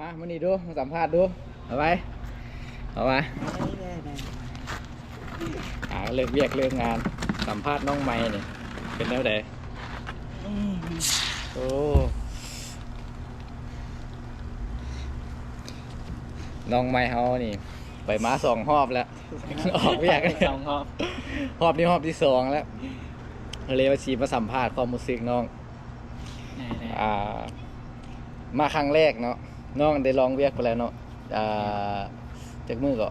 มามานี่ดูมาสัมภาษณ์ดูเอาไปเอามาเลิกเวียกเลิกงานสัมภาษณ์น้องไม้นี่เป็นแล้วไดโอ้น้องไม้เฮานี่ไปมา2 รอบแล้วออกเวียก2 รอบรอบนี้รอบที่2แล้วเลยมามาสัมภาษณ์ความรู้สึกน้องมาครั้งแรกเนาะน้องได้ลองเวียกไปแล้วเนาะจากมือก็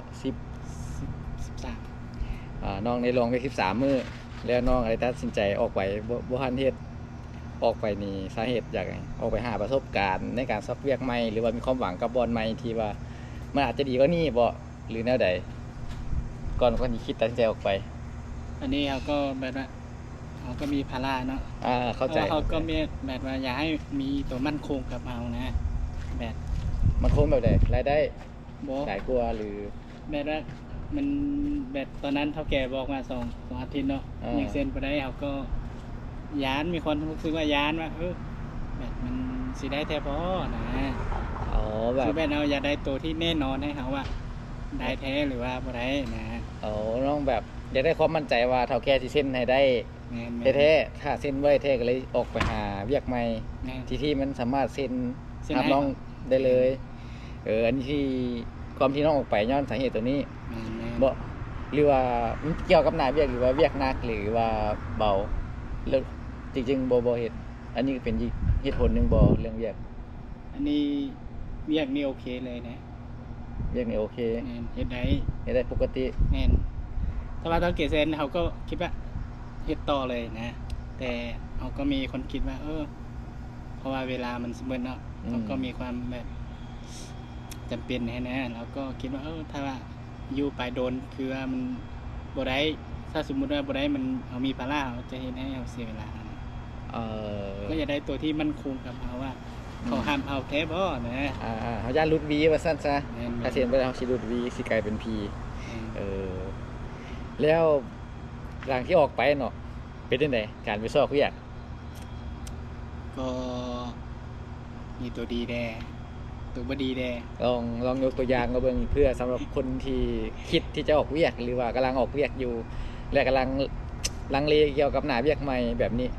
13น้องได้ลองเวียก13 มื้อแล้วน้องอะไรตัดสินใจออกไปบ่ทันเฮ็ดออกไปนี่สาเหตุอยากออกไปหาประสบการณ์ในการซักเวียกใหม่หรือว่ามีความหวังกับบอลใหม่ที่ว่ามันอาจจะดีกว่านี้บ่หรือแนวใดก่อนที่คิดตัดสินใจออกไปอันนี้เขาก็แบบว่าเขาก็มีภาระเนาะเข้าใจเขาก็มีแบบว่าอยากให้มีตัวมั่นคงกับเรานะแบบมันคงแบบใดรายได้หลายกว่าหรือแบบว่ามันแบบตอนนั้นเท่าแก่บอกมา2 อาทิตย์เนาะอย่างเซ็นไปได้เขาก็ย้านมีคนรู้สึกว่าย้านว่าแบบมันสิได้แท้พอนะแบบคือแบบเราอยากได้ตัวที่แน่นอนให้เขาว่าได้แท้หรือว่าบ่ได้นะน้องแบบอยากได้ความมั่นใจว่าเท่าแก่ที่เซ็นให้ได้แท้ถ้าเซ็นไว้แท้ก็เลยออกไปหาเวียกใหม่ที่มันสามารถเซ็นรับน้องได้เลยอันนี้ที่ความที่น้องออกไปย้อนสาเหตุตัวนี้บ่หรือว่ามันเกี่ยวกับหน้าเวียกหรือว่าเวียกหนักหรือว่าเบาเรื่องจริงๆบ่เฮ็ดอันนี้เป็นเหตุผลนึงบ่เรื่องเวียกอันนี้เวียกนี่โอเคเลยนะเวียกนี่โอเคเฮ็ดได้ปกติแม่นถ้าว่าตอนเกษตรเขาก็คิดว่าเฮ็ดต่อเลยนะแต่เขาก็มีคนคิดว่าเพราะว่าเวลามันเสมอเนาะเขาก็มีความแบบจำเป็นนะเราก็คิดว่าถ้าว่าอยู่ไปโดนคือว่ามันบ่ได้ถ้าสมมุติว่าบ่ได้มันเขามีภาระเขาจะเฮ็ดให้เราเสียเวลาก็จะได้ตัวที่มั่นคงกับเขาว่าเขาห้ามเอาแท้บ่นะเขาย่านรุดวีว่าซั่นซะถ้าเซ็นไปแล้วเขาสิรุดวีสิกลายเป็น P แล้วหลังที่ออกไปเนาะเป็นจังได๋การไปซอกเวียกก็มีตัวดีแดตัวบ่ดีแดลองยกตัวอย่างมาเบิ่งเพื่อสำหรับคนที่คิดที่จะออกเวียกหรือว่ากำลังออกเวียกอยู่และกำลังลังเลเกี่ยวกับหน้าเวียกใหม่แบบนี้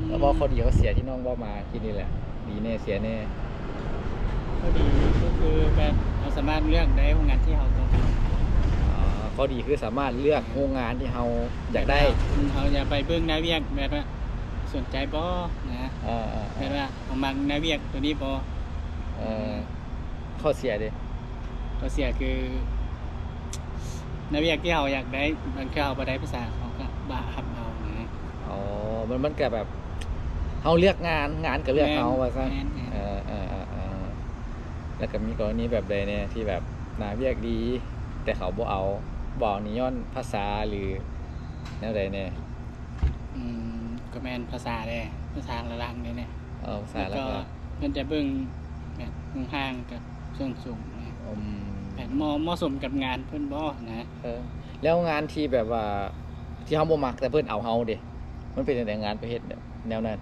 แล้วบ่ข้อดีข้อเสียที่น้องเว้ามาคิดนี่แหละดีแน่เสียแน่ข้อดีก็คือแบบเราสามารถเลือกได้โรงงานที่เราต้องการข้อดีคือสามารถเลือกโรงงานที่เราอยากได้เราอย่าไปเบิ่งหน้าเวียกแบบว่าสนใจบ่นะแบบว่าเอามักหน้าเวียกตัวนี้บ่ข้อเสียดิข้อเสียคือหน้าเวียกที่เราอยากได้บางครั้งเราบ่ได้ภาษาเขาก็บ้าครับเอานะมันก็แบบเฮาเลือกงานก็เลือกเอาว่าซั่นแล้วก็มีกรณีแบบใดเนี่ยที่แบบหน้าเวียกดีแต่เขาบ่เอานี่ย้อนภาษาหรือแนวใดแน่ก็แม่นภาษาแหละภาษาละลังนี่แหละภาษาละลังมันจะเบิ่งแบบห่างกับส่วนสูงนะแบบเหมาะสมกับงานเพิ่นบ่นะแล้วงานที่แบบว่าที่เฮาบ่มักแต่เพิ่นเอาเฮาเด้มันเป็นจังได๋งานประเภทแนวนั้น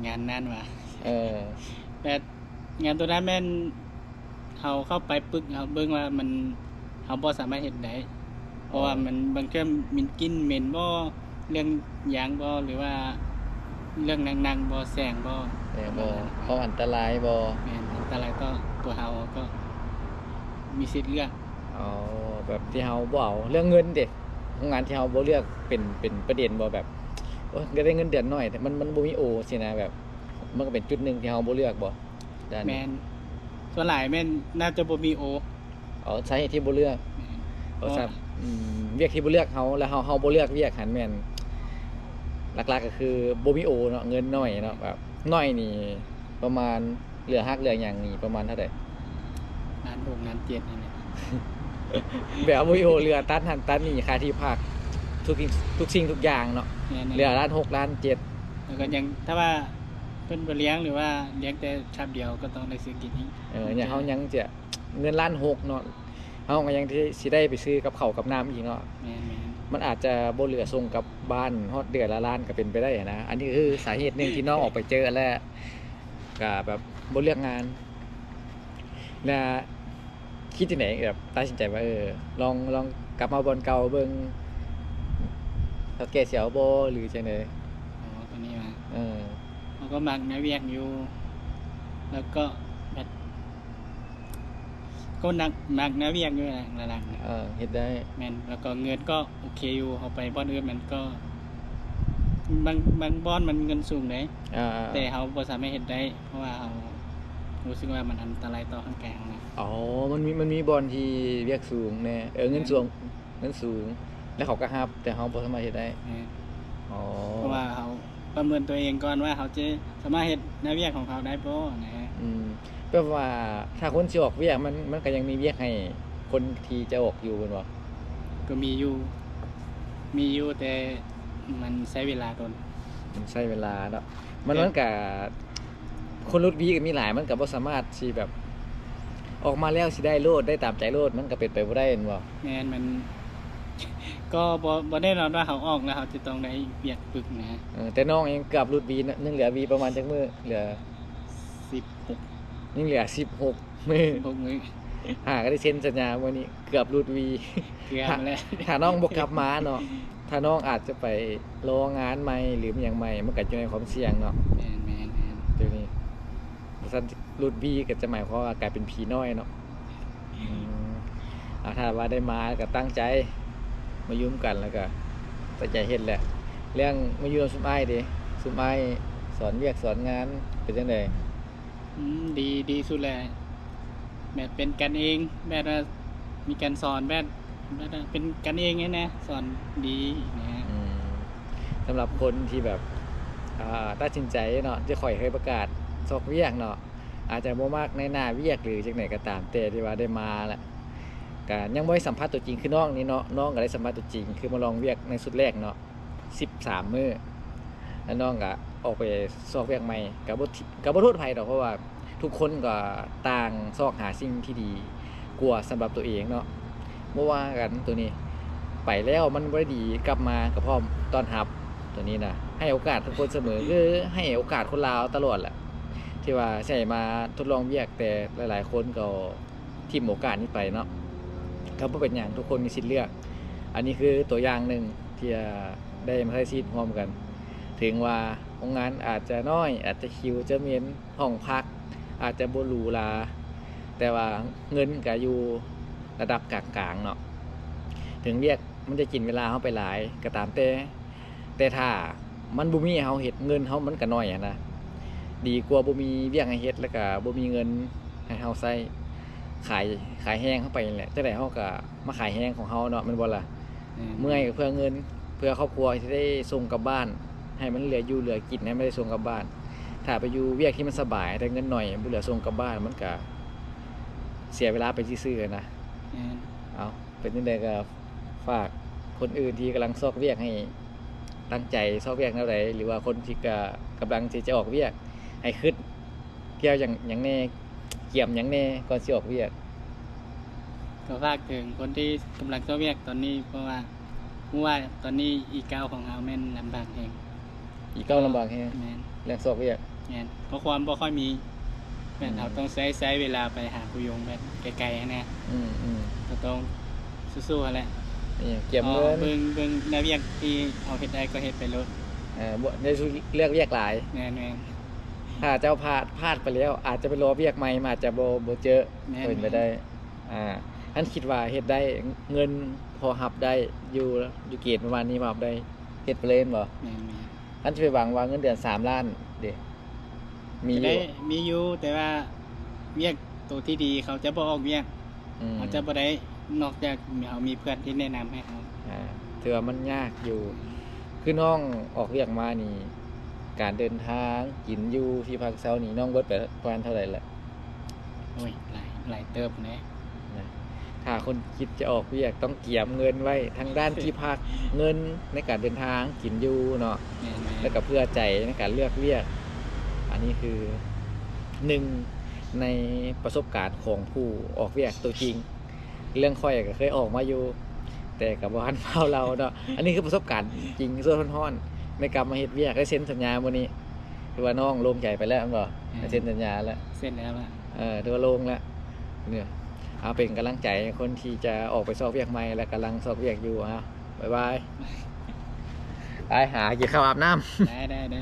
งานนั้นว่ะแบบงานตัวนั้นแม่นเฮาเข้าไปปึกเฮาเบิ่งว่ามันเฮาบ่สามารถเฮ็ดได้เพราะว่ามันบางเทื่อมันกลิ่นเหม็นบ่เรื่องยางบ่หรือว่าเรื่องหนังบ่แสงบ่เพราะอันตรายบ่แม่นอันตรายต่อตัวเฮาก็มีสิทธิ์เลือกแบบที่เฮาบ่เอาเรื่องเงินเด้โรงงานที่เฮาบ่เลือกเป็นประเด็นบ่แบบก็ได้เงินเดือนน้อยแต่มันบ่มีโอสินะแบบมันก็เป็นจุดนึงที่เฮาบ่เลือกบ่แม่นส่วนหลายแม่นน่าจะบ่มีโอสาเหตุที่บ่เลือกครับเวียกที่บ่เลือกเฮาแล้วเฮาบ่เลือกเวียกหันแม่นหลักๆก็คือบ่มีโอเนาะเงินน้อยเนาะแบบน้อยนี่ประมาณเหลือฮักเหลือหยังนี่ประมาณเท่าใดล้าน6ล้าน7นี่แหละแบบบ่มีโอเหลือตัดหันตัดนี่ค่าที่พักทุกสิ่งทุกอย่างเนาะเหลือล้าน6ล้าน7แล้วก็ยังถ้าว่าเพิ่นบ่เลี้ยงหรือว่าเลี้ยงแต่ชับเดียวก็ต้องได้ซื้อกินอีกเนี่ยเฮายังจะเงินล้าน6เนาะเฮาก็ยังสิได้ไปซื้อกับข้าวกับน้ำอีกเนาะมันอาจจะบ่เหลือส่งกับบ้านฮอดเดือนละล้านก็เป็นไปได้นะอันนี้คือสาเหตุนึงที่น้องออกไปเจอแล้วก็แบบบ่เลือกงาน น่ะคิดที่ไหนแบบตัดสินใจว่าลองกลับมาบอลเก่าเบิ่งเฒ่าแก่สิเอาบ่หรือจังได๋อ๋อตัวนี้มา เออเขาก็มักแนวเวียกอยู่ แล้วก็แบบก็มักแนวเวียกอยู่นะระดับนะเฮ็ดได้แม่นแล้วก็เงินก็โอเคอยู่เอาไปบ่อนอื่นมันก็บางบ่อนมันเงินสูงเด้อาแต่เขาบ่สามารถเฮ็ดได้ เพราะว่าเขารู้สึกว่ามันอันตรายต่อร่างกายเรานะอ๋อมันมีบอลที่เวียกสูงแน่เงินสูงแล้วเขาก็รับแต่เขาบ่สามารถเฮ็ดได้แม่นอ๋อเพราะว่าเขาประเมินตัวเองก่อนว่าเขาจะสามารถเฮ็ดแนวเวียกของเขาได้บ่นะแปลว่าถ้าคนสิออกเวียกมันก็ยังมีเวียกให้คนที่จะออกอยู่แม่นบ่ก็มีอยู่แต่มันใช้เวลาโดนมันใช้เวลาเนาะมันก็คนรถวีก็มีหลายมันก็บ่สามารถสิแบบออกมาแล้วสิได้โลดได้ตามใจโลดมันก็เป็นไปบ่ได้แม่นบ่แม่นมันก็บ่แน่นอนว่าเขาออกแล้วเขาจะต้องได้เวียกปึกนะแต่น้องเองเกือบหลุดวียังเหลือวีประมาณจักมื้อเหลือ16ยังเหลือ16มื้อ6มื้อก็ได้เซ็นสัญญามื้อนี้เกือบหลุดวีเกือบแล้วถ้าน้องบ่กลับมาเนาะถ้าน้องอาจจะไปรองานใหม่หรือหยังใหม่มันก็อยู่ในความเสี่ยงเนาะแม่นเดี๋ยวนี้ซั่นหลุดวีก็จะหมายความว่ากลายเป็นผีน้อยเนาะถ้าว่าได้มาก็ตั้งใจมายุ่มกันแล้วก็ตั้งใจเฮ็ดแหละเรื่องมาอยู่กับซุมอ้ายดิซุมอ้ายสอนเวียกสอนงานเป็นจังได๋ดีสุดแหละแบบเป็นกันเองแบบว่ามีการสอนแบบเป็นกันเองไงนะสอนดีนะสำหรับคนที่แบบตัดสินใจเนาะจะค่อยเคยประกาศสอกเวียกเนาะอาจจะบ่มากในหน้าเวียกหรือจังได๋ก็ตามแต่ที่ว่าได้มาแหละก็ยังบ่ได้สัมภาษณ์ตัวจริงคือน้องนี่เนาะน้องก็ได้สัมภาษณ์ตัวจริงคือมาลองเวียกในสุดแรกเนาะ13มื้อแล้วน้องก็ออกไปซอกเวียกใหม่ก็บ่โทษไผดอกเพราะว่าทุกคนก็ต่างซอกหาสิ่งที่ดีกว่าสำหรับตัวเองเนาะบ่ว่ากันตัวนี้ไปแล้วมันบ่ได้ดีกลับมาก็พร้อมต้อนรับตัวนี้นะให้โอกาสทุกคนเสมอคือให้โอกาสคนลาวตลอดแหละที่ว่าใช่มาทดลองเวียกแต่หลายๆคนก็ทิ่มโอกาสนี้ไปเนาะก็บ่เป็นหยังทุกคนมีสิทธิ์เลือกอันนี้คือตัวอย่างหนึ่งที่ได้มาใช้ชีวิตร่วมกันถึงว่าโรงงานอาจจะน้อยอาจจะคิวจะเหม็นห้องพักอาจจะบ่หรูหราแต่ว่าเงินก็อยู่ระดับกลางๆเนาะถึงเรียกมันจะกินเวลาเฮาไปหลายก็ตามแต่ถ้ามันบ่มีให้เฮาเฮ็ดเงินเฮามันก็น้อยนะดีกว่าบ่มีเวียกให้เฮ็ดแล้วก็บ่มีเงินให้เฮาใช้ขายแห้งเข้าไปนั่นแหละจังได๋เฮาก็มาขายแห้งของเฮาเนาะแม่นบ่ล่ะเมื่อยก็เพื่อเงินเพื่อครอบครัวที่ได้ส่งกลับบ้านให้มันเหลืออยู่เหลือกินให้ไม่ได้ส่งกลับบ้านถ้าไปอยู่เวียกที่มันสบายแต่เงินน้อยบ่เหลือส่งกลับบ้านมันก็เสียเวลาไปซื่อๆนะเอาเป็นจังได๋ก็ฝากคนอื่นที่กำลังซอกเวียกให้ตั้งใจซอกเวียกแนวใดหรือว่าคนที่กำลังที่จะออกเวียกให้คิดเกี่ยวหยังแน่เกี่ยมหยังแน่ก่อนสิออกเวียกก็ฝากถึงคนที่กำลังซอกเวียกตอนนี้เพราะว่าตอนนี้อีก้าวของเราแม่นลำบากแฮงอีก้าวลำบากแฮงแม่นเรื่องซอกเวียกแม่นเพราะความบ่ค่อยมีแม่นเราต้องใช้เวลาไปหาผู้ยงแบบไกลๆนะก็ต้องสู้ๆแหละนี่เก็บเงินเบิ่งแนวเวียกที่เฮาเฮ็ดได้ก็เฮ็ดไปโลดบ่ได้เลือกเวียกหลายแม่นถ้าเจ้าพลาดไปแล้วอาจจะไปรอเวียกใหม่อาจจะบ่เจอเป็นไปได้อันคิดว่าเฮ็ดได้เงินพอรับได้อยู่เกณฑ์ประมาณนี้รับได้เฮ็ดไปเลยบ่แม่นอันสิไปหวังว่าเงินเดือน3ล้านเด้มีอยู่แต่ว่าเวียกตัวที่ดีเขาจะบ่ออกเวียกเขาจะบ่ได้นอกจากเขามีเพื่อนที่แนะนำให้เขาถือว่ามันยากอยู่คือน้องออกเวียกมานี่การเดินทางกินอยู่ที่พักเช้านี่น้องเบิดไปประมาณเท่าไหร่ล่ะโอ้ยหลายเติบนะถ้าคนคิดจะออกเวียกต้องเก็บเงินไว้ทั้งด้านที่พักเงินในการเดินทางกินอยู่เนาะแล้วก็เพื่อใจในการเลือกเวียกอันนี้คือ1ในประสบการณ์ของผู้ออกเวียกตัวจริงเรื่องค่อยก็เคยออกมาอยู่แต่กับบ่ทันเฝ้าเราเนาะอันนี้คือประสบการณ์จริงส่วนฮ้อนๆในการมาเฮ็ดเวียกได้เซ็นสัญญามื้อนี้ถือว่าน้องโล่งใจไปแล้วแม่นบ่ได้เซ็นสัญญาแล้วเซ็นแล้วล่ะถือว่าโล่งแล้ว เนี่ยเอาเป็นกำลังใจให้คนที่จะออกไปซอกเวียกใหม่และกำลังซอกเวียกอยู่ฮะบ๊ายบายไปหากินข้าวอาบน้ำ ได้